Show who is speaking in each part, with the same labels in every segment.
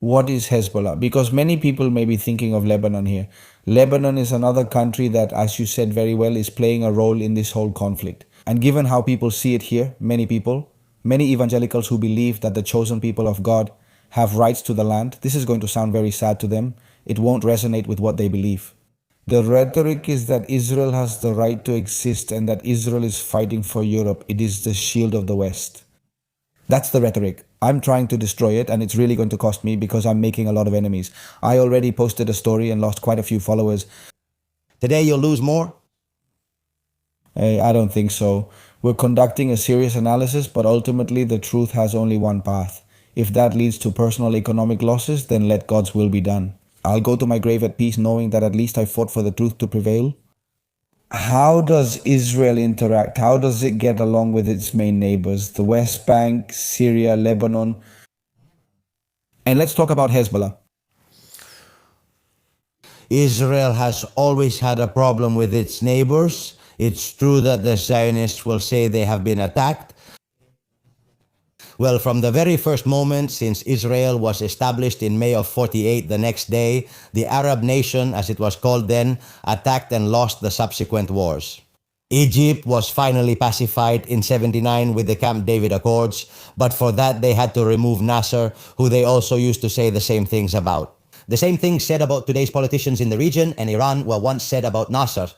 Speaker 1: What is Hezbollah? Because many people may be thinking of Lebanon here. Lebanon is another country that, as you said very well, is playing a role in this whole conflict. And given how people see it here, many people, many evangelicals who believe that the chosen people of God have rights to the land, this is going to sound very sad to them. It won't resonate with what they believe. The rhetoric is that Israel has the right to exist and that Israel is fighting for Europe. It is the shield of the West. That's the rhetoric. I'm trying to destroy it, and it's really going to cost me because I'm making a lot of enemies. I already posted a story and lost quite a few followers.
Speaker 2: Today you'll lose more?
Speaker 1: I don't think so. We're conducting a serious analysis, but ultimately the truth has only one path. If that leads to personal economic losses, then let God's will be done. I'll go to my grave at peace knowing that at least I fought for the truth to prevail. How does Israel interact? How does it get along with its main neighbors? The West Bank, Syria, Lebanon. And let's talk about Hezbollah.
Speaker 2: Israel has always had a problem with its neighbors. It's true that the Zionists will say they have been attacked. Well, from the very first moment since Israel was established in May of 48, the next day, the Arab nation, as it was called then, attacked and lost the subsequent wars. Egypt was finally pacified in 79 with the Camp David Accords, but for that they had to remove Nasser, who they also used to say the same things about. The same things said about today's politicians in the region and Iran were once said about Nasser.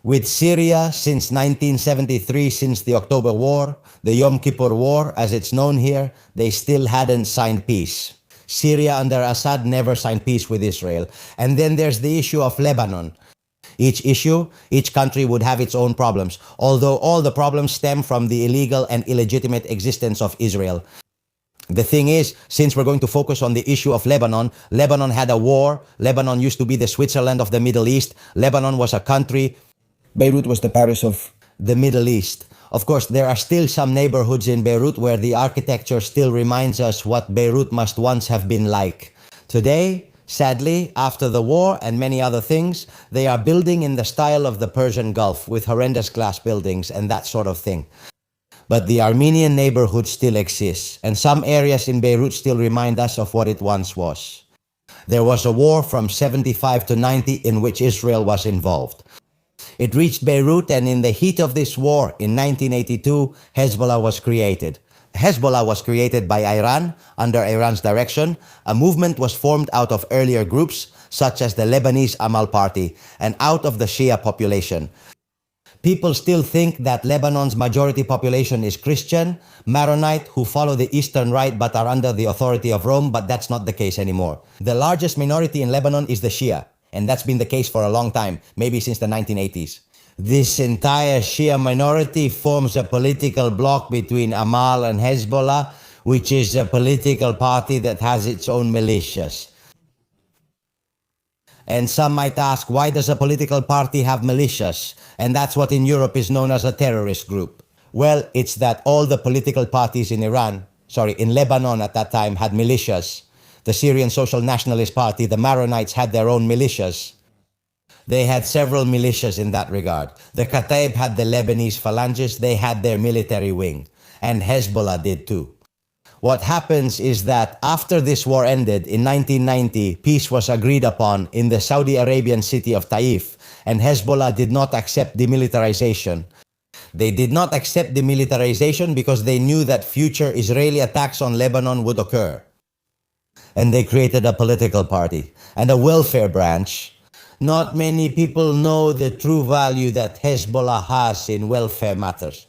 Speaker 2: With Syria since 1973, since the October War, the Yom Kippur War, as it's known here, they still hadn't signed peace. Syria under Assad never signed peace with Israel. And then there's the issue of Lebanon. Each country would have its own problems, although all the problems stem from the illegal and illegitimate existence of Israel. The thing is, since we're going to focus on the issue of Lebanon, Lebanon had a war. Lebanon used to be the Switzerland of the Middle East. Lebanon was a country.
Speaker 1: Beirut was the Paris of
Speaker 2: the Middle East. Of course, there are still some neighborhoods in Beirut where the architecture still reminds us what Beirut must once have been like. Today, sadly, after the war and many other things, they are building in the style of the Persian Gulf with horrendous glass buildings and that sort of thing. But the Armenian neighborhood still exists, and some areas in Beirut still remind us of what it once was. There was a war from 75 to 90 in which Israel was involved. It reached Beirut, and in the heat of this war, in 1982, Hezbollah was created. Hezbollah was created by Iran under Iran's direction. A movement was formed out of earlier groups, such as the Lebanese Amal Party, and out of the Shia population. People still think that Lebanon's majority population is Christian, Maronite, who follow the Eastern Rite but are under the authority of Rome, but that's not the case anymore. The largest minority in Lebanon is the Shia. And that's been the case for a long time, maybe since the 1980s. This entire Shia minority forms a political bloc between Amal and Hezbollah, which is a political party that has its own militias. And some might ask, why does a political party have militias? And that's what in Europe is known as a terrorist group. Well, it's that all the political parties in in Lebanon at that time had militias. The Syrian Social Nationalist Party, the Maronites, had their own militias. They had several militias in that regard. The Kataib had the Lebanese phalanges, they had their military wing. And Hezbollah did too. What happens is that after this war ended in 1990, peace was agreed upon in the Saudi Arabian city of Taif, and Hezbollah did not accept demilitarization. They did not accept demilitarization because they knew that future Israeli attacks on Lebanon would occur. And they created a political party and a welfare branch. Not many people know the true value that Hezbollah has in welfare matters.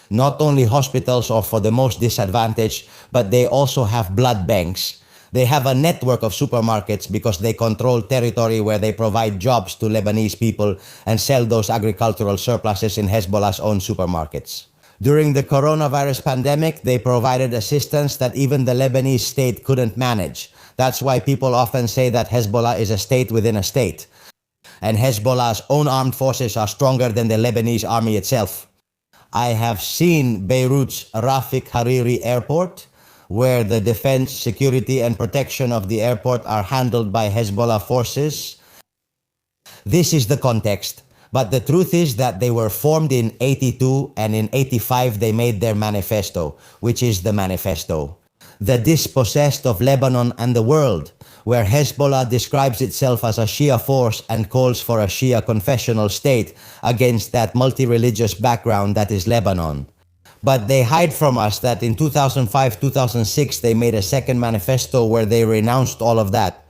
Speaker 2: Not only hospitals or for the most disadvantaged, but they also have blood banks. They have a network of supermarkets because they control territory where they provide jobs to Lebanese people and sell those agricultural surpluses in Hezbollah's own supermarkets. During the coronavirus pandemic, they provided assistance that even the Lebanese state couldn't manage. That's why people often say that Hezbollah is a state within a state. And Hezbollah's own armed forces are stronger than the Lebanese army itself. I have seen Beirut's Rafik Hariri Airport, where the defense, security, and protection of the airport are handled by Hezbollah forces. This is the context. But the truth is that they were formed in 82, and in 85 they made their manifesto, which is the manifesto. The Dispossessed of Lebanon and the World, where Hezbollah describes itself as a Shia force and calls for a Shia confessional state against that multi-religious background that is Lebanon. But they hide from us that in 2005-2006 they made a second manifesto where they renounced all of that.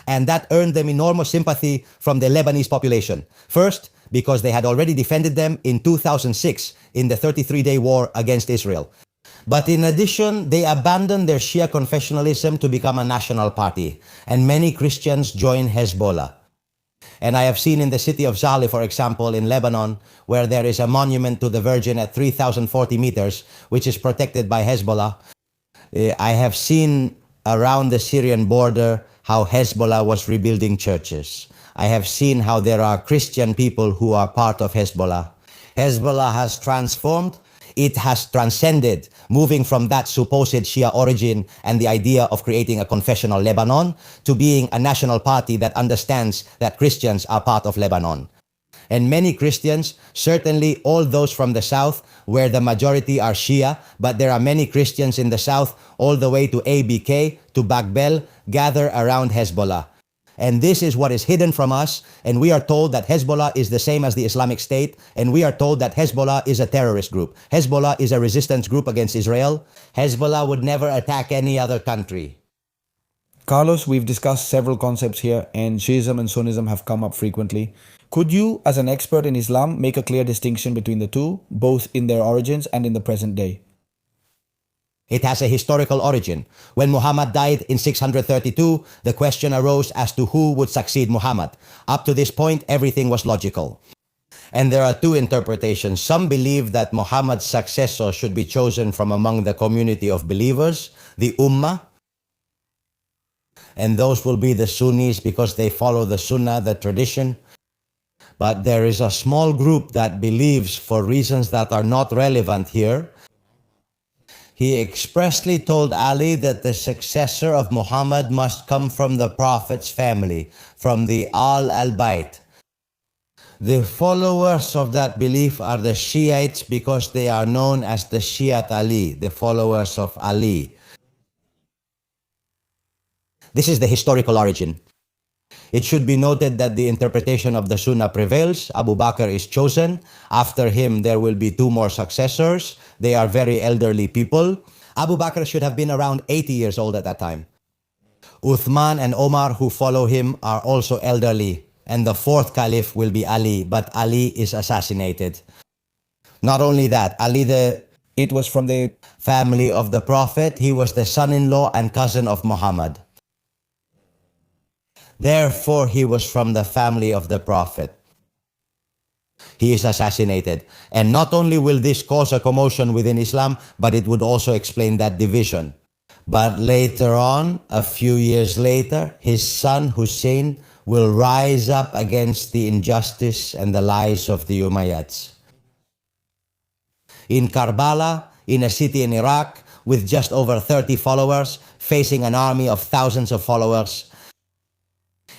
Speaker 2: And that earned them enormous sympathy from the Lebanese population. First, because they had already defended them in 2006 in the 33-day war against Israel. But in addition, they abandoned their Shia confessionalism to become a national party, and many Christians joined Hezbollah. And I have seen in the city of Zali, for example, in Lebanon, where there is a monument to the Virgin at 3,040 meters, which is protected by Hezbollah. I have seen around the Syrian border how Hezbollah was rebuilding churches. I have seen how there are Christian people who are part of Hezbollah. Hezbollah has transformed. It has transcended, moving from that supposed Shia origin and the idea of creating a confessional Lebanon to being a national party that understands that Christians are part of Lebanon. And many Christians, certainly all those from the south, where the majority are Shia, but there are many Christians in the south, all the way to ABK, to Bagbel, gather around Hezbollah. And this is what is hidden from us, and we are told that Hezbollah is the same as the Islamic State, and we are told that Hezbollah is a terrorist group. Hezbollah is a resistance group against Israel. Hezbollah would never attack any other country.
Speaker 1: Carlos, we've discussed several concepts here, and Shiism and Sunnism have come up frequently. Could you, as an expert in Islam, make a clear distinction between the two, both in their origins and in the present day?
Speaker 2: It has a historical origin. When Muhammad died in 632, the question arose as to who would succeed Muhammad. Up to this point, everything was logical. And there are two interpretations. Some believe that Muhammad's successor should be chosen from among the community of believers, the Ummah. And those will be the Sunnis because they follow the Sunnah, the tradition. But there is a small group that believes, for reasons that are not relevant here, he expressly told Ali that the successor of Muhammad must come from the Prophet's family, from the Al-Bayt. The followers of that belief are the Shiites because they are known as the Shiat Ali, the followers of Ali. This is the historical origin. It should be noted that the interpretation of the Sunnah prevails. Abu Bakr is chosen. After him, there will be two more successors. They are very elderly people. Abu Bakr should have been around 80 years old at that time. Uthman and Omar, who follow him, are also elderly. And the fourth caliph will be Ali, but Ali is assassinated. Not only that, it was from the family of the Prophet. He was the son-in-law and cousin of Muhammad. Therefore, he was from the family of the Prophet. He is assassinated. And not only will this cause a commotion within Islam, but it would also explain that division. But later on, a few years later, his son Hussein will rise up against the injustice and the lies of the Umayyads. In Karbala, in a city in Iraq, with just over 30 followers, facing an army of thousands of followers.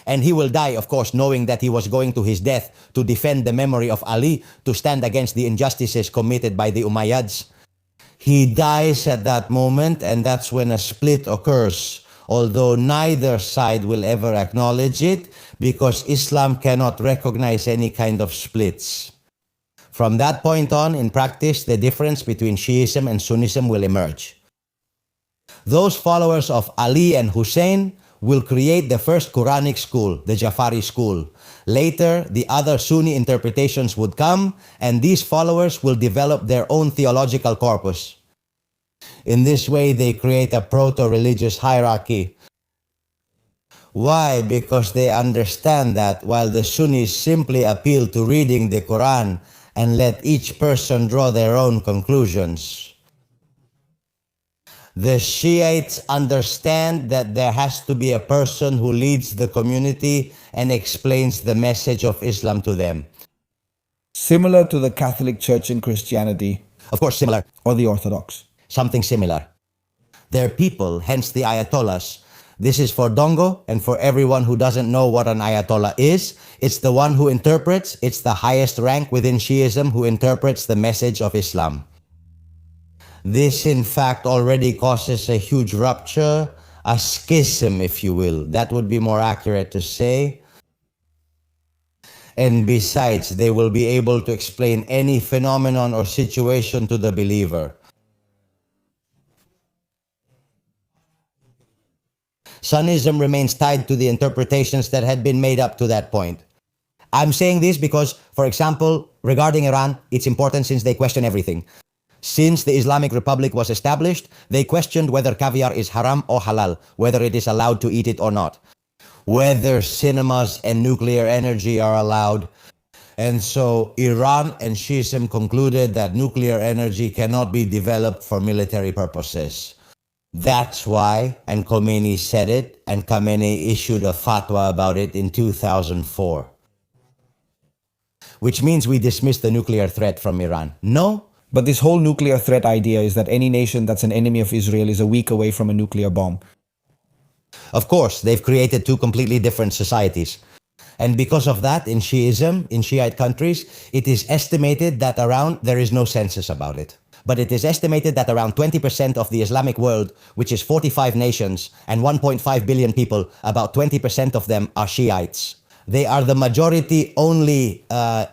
Speaker 2: And he will die, of course, knowing that he was going to his death to defend the memory of Ali, to stand against the injustices committed by the Umayyads. He dies at that moment, and that's when a split occurs, although neither side will ever acknowledge it, because Islam cannot recognize any kind of splits. From that point on, in practice, the difference between Shiism and Sunnism will emerge. Those followers of Ali and Hussein will create the first Quranic school, the Jafari school. Later, the other Sunni interpretations would come, and these followers will develop their own theological corpus. In this way, they create a proto-religious hierarchy. Why? Because they understand that while the Sunnis simply appeal to reading the Quran and let each person draw their own conclusions, the Shiites understand that there has to be a person who leads the community and explains the message of Islam to them.
Speaker 1: Similar to the Catholic Church in Christianity.
Speaker 2: Of course, similar.
Speaker 1: Or the Orthodox.
Speaker 2: Something similar. Their people, hence the Ayatollahs. This is for Dongo and for everyone who doesn't know what an Ayatollah is. It's the one who interprets, it's the highest rank within Shiism who interprets the message of Islam. This, in fact, already causes a huge rupture, a schism, if you will. That would be more accurate to say. And besides, they will be able to explain any phenomenon or situation to the believer. Sunnism remains tied to the interpretations that had been made up to that point. I'm saying this because, for example, regarding Iran, it's important since they question everything. Since the Islamic Republic was established, they questioned whether caviar is haram or halal, whether it is allowed to eat it or not, whether cinemas and nuclear energy are allowed. And so Iran and Shiism concluded that nuclear energy cannot be developed for military purposes. That's why, and Khomeini said it, and Khamenei issued a fatwa about it in 2004. Which means we dismiss the nuclear threat from Iran. No.
Speaker 1: But this whole nuclear threat idea is that any nation that's an enemy of Israel is a week away from a nuclear bomb.
Speaker 2: Of course, they've created two completely different societies. And because of that, in Shiism, in Shiite countries, it is estimated that there is no census about it. But it is estimated that around 20% of the Islamic world, which is 45 nations and 1.5 billion people, about 20% of them are Shiites. They are the majority only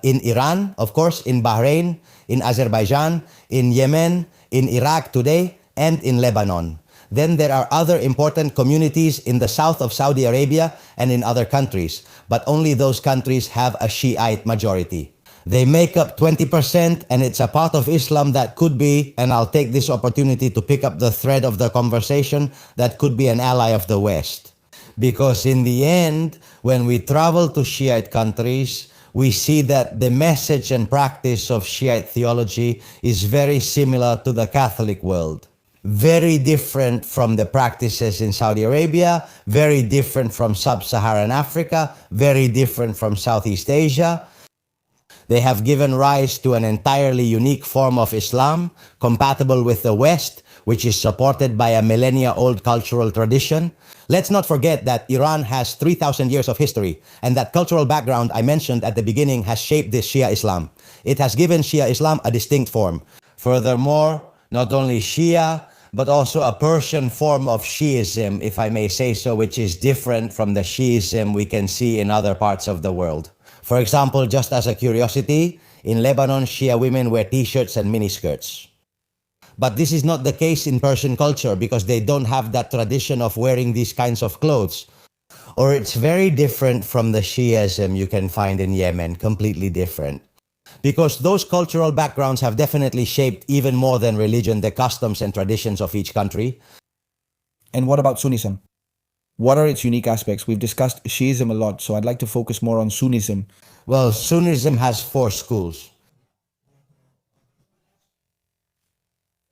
Speaker 2: in Iran, of course, in Bahrain, in Azerbaijan, in Yemen, in Iraq today, and in Lebanon. Then there are other important communities in the south of Saudi Arabia and in other countries, but only those countries have a Shiite majority. They make up 20%, and it's a part of Islam that could be, and I'll take this opportunity to pick up the thread of the conversation, that could be an ally of the West. Because in the end, when we travel to Shiite countries, we see that the message and practice of Shiite theology is very similar to the Catholic world. Very different from the practices in Saudi Arabia, very different from Sub-Saharan Africa, very different from Southeast Asia. They have given rise to an entirely unique form of Islam, compatible with the West, which is supported by a millennia-old cultural tradition. Let's not forget that Iran has 3,000 years of history, and that cultural background I mentioned at the beginning has shaped this Shia Islam. It has given Shia Islam a distinct form. Furthermore, not only Shia, but also a Persian form of Shiism, if I may say so, which is different from the Shiism we can see in other parts of the world. For example, just as a curiosity, in Lebanon, Shia women wear t-shirts and miniskirts. But this is not the case in Persian culture because they don't have that tradition of wearing these kinds of clothes. Or it's very different from the Shiism you can find in Yemen, completely different. Because those cultural backgrounds have definitely shaped even more than religion the customs and traditions of each country.
Speaker 1: And what about Sunnism? What are its unique aspects? We've discussed Shiism a lot, so I'd like to focus more on Sunnism.
Speaker 2: Well, Sunnism has 4 schools.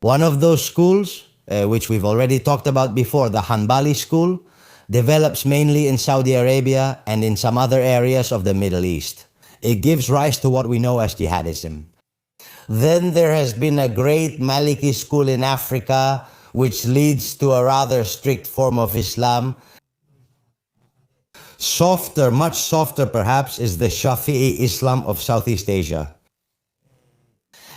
Speaker 2: One of those schools, which we've already talked about before, the Hanbali school, develops mainly in Saudi Arabia and in some other areas of the Middle East. It gives rise to what we know as jihadism. Then there has been a great Maliki school in Africa, which leads to a rather strict form of Islam. Softer, much softer perhaps, is the Shafi'i Islam of Southeast Asia.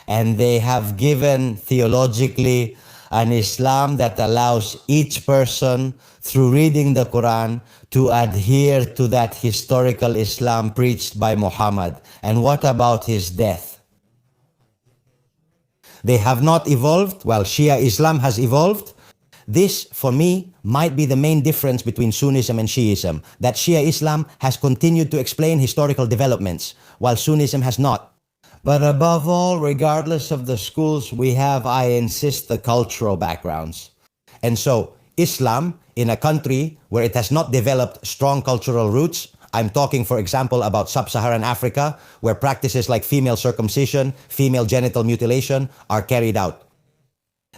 Speaker 2: And they have given theologically an Islam that allows each person, through reading the Quran, to adhere to that historical Islam preached by Muhammad. And what about his death? They have not evolved. Well, Shia Islam has evolved. This, for me, might be the main difference between Sunnism and Shiism, that Shia Islam has continued to explain historical developments, while Sunnism has not. But above all, regardless of the schools, we have, I insist, the cultural backgrounds. And so, Islam, in a country where it has not developed strong cultural roots, I'm talking, for example, about Sub-Saharan Africa, where practices like female circumcision, female genital mutilation are carried out.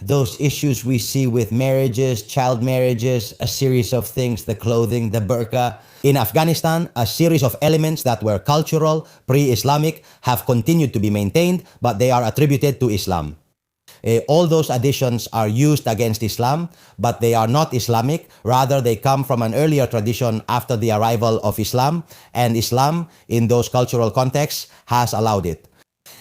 Speaker 2: Those issues we see with marriages, child marriages, a series of things, the clothing, the burqa. In Afghanistan, a series of elements that were cultural, pre-Islamic, have continued to be maintained, but they are attributed to Islam. All those additions are used against Islam, but they are not Islamic. Rather, they come from an earlier tradition after the arrival of Islam, and Islam, in those cultural contexts, has allowed it.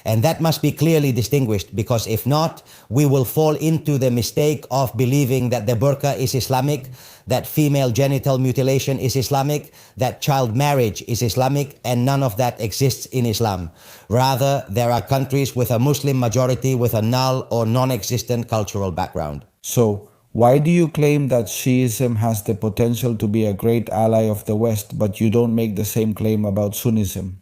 Speaker 2: And that must be clearly distinguished, because if not, we will fall into the mistake of believing that the burqa is Islamic, that female genital mutilation is Islamic, that child marriage is Islamic, and none of that exists in Islam. Rather, there are countries with a Muslim majority with a null or non-existent cultural background.
Speaker 1: So, why do you claim that Shiism has the potential to be a great ally of the West, but you don't make the same claim about Sunnism?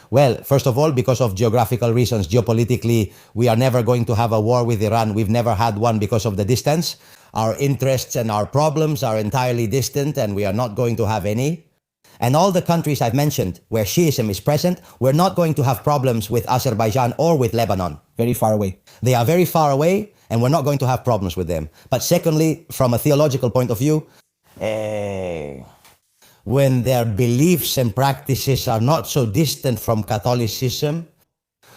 Speaker 2: Well, first of all, because of geographical reasons. Geopolitically, we are never going to have a war with Iran. We've never had one because of the distance. Our interests and our problems are entirely distant, and we are not going to have any. And all the countries I've mentioned where Shiism is present, we're not going to have problems with Azerbaijan or with Lebanon.
Speaker 1: Very far away.
Speaker 2: They are very far away, and we're not going to have problems with them. But secondly, from a theological point of view, when their beliefs and practices are not so distant from Catholicism,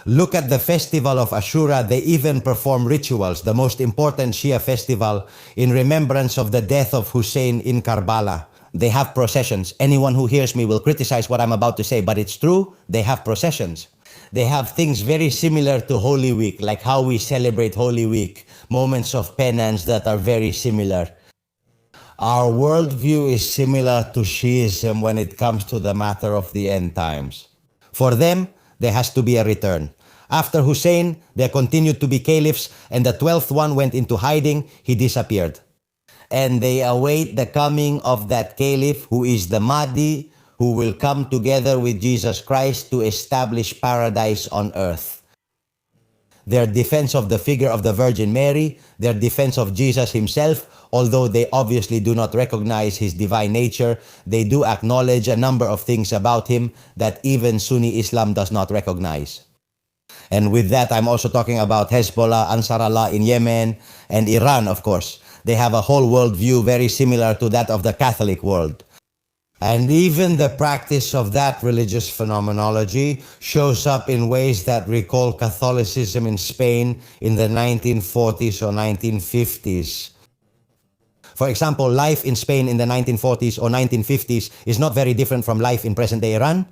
Speaker 2: look at the festival of Ashura. They even perform rituals, the most important Shia festival, in remembrance of the death of Hussein in Karbala. They have processions. Anyone who hears me will criticize what I'm about to say, but it's true. They have processions. They have things very similar to Holy Week, like how we celebrate Holy Week, moments of penance that are very similar. Our worldview is similar to Shiism when it comes to the matter of the end times. For them, there has to be a return. After Hussein, there continued to be caliphs, and the 12th one went into hiding. He disappeared. And they await the coming of that caliph, who is the Mahdi, who will come together with Jesus Christ to establish paradise on earth. Their defense of the figure of the Virgin Mary, their defense of Jesus himself, although they obviously do not recognize his divine nature, they do acknowledge a number of things about him that even Sunni Islam does not recognize. And with that, I'm also talking about Hezbollah, Ansar Allah in Yemen, and Iran, of course. They have a whole worldview very similar to that of the Catholic world. And even the practice of that religious phenomenology shows up in ways that recall Catholicism in Spain in the 1940s or 1950s. For example, life in Spain in the 1940s or 1950s is not very different from life in present-day Iran.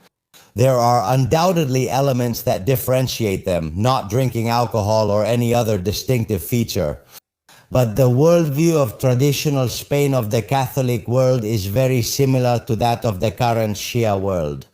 Speaker 2: There are undoubtedly elements that differentiate them, not drinking alcohol or any other distinctive feature. But the worldview of traditional Spain of the Catholic world is very similar to that of the current Shia world.